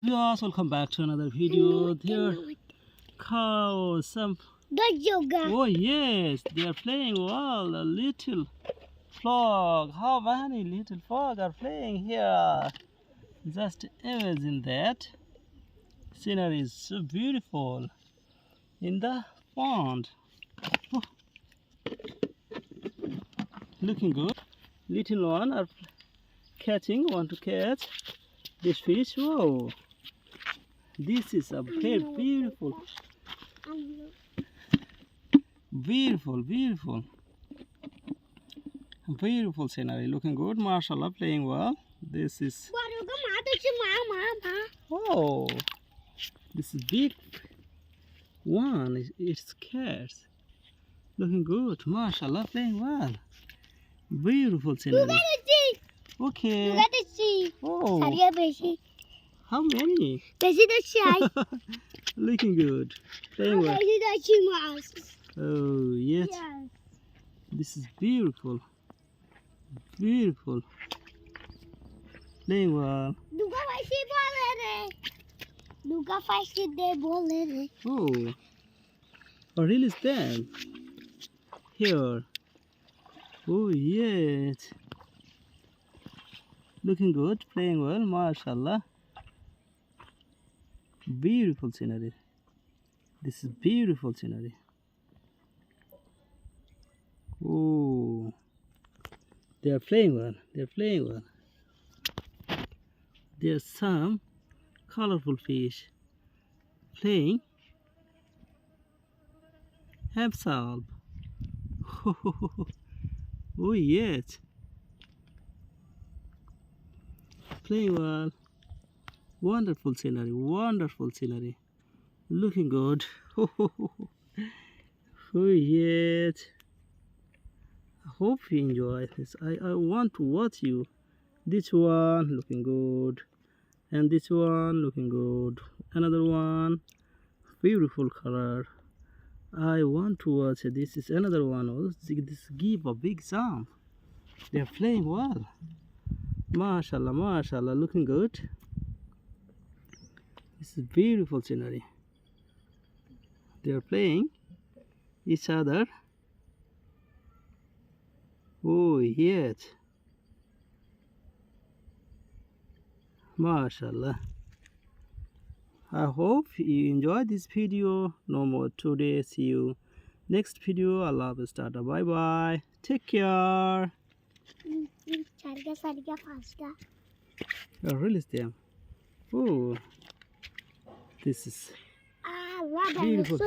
Yes, welcome back to another video. There cows, some. Oh yes, they are playing well. A little frog. How many little frogs are playing here? Just imagine that. Scenery is so beautiful in the pond. Oh, looking good. Little one are catching. Want to catch this fish? Whoa! This is a very beautiful scenery. Looking good, mashallah, playing well. This is oh, this is big one. It's cats. Looking good, mashallah, playing well. Beautiful scenery. Okay. Oh, how many? Looking good, playing well. Oh yes, this is beautiful, playing well. Oh, a real stand here. Oh yes, looking good, playing well, mashallah. Beautiful scenery. This is beautiful scenery. Oh, they are playing well. There's some colorful fish playing himself. Oh yes, playing well. Wonderful scenery. Looking good. Oh yes. I hope you enjoy this. I want to watch you. This one looking good. And this one looking good. Another one. Beautiful color. I want to watch it. This is another one. Oh, this give a big jump. They are playing well. Mashallah, looking good. This is beautiful scenery. They are playing each other. Oh yes, mashallah. I hope you enjoyed this video. No more today. See you next video. Allah will start. Bye bye. Take care. Release them. Oh, this is beautiful.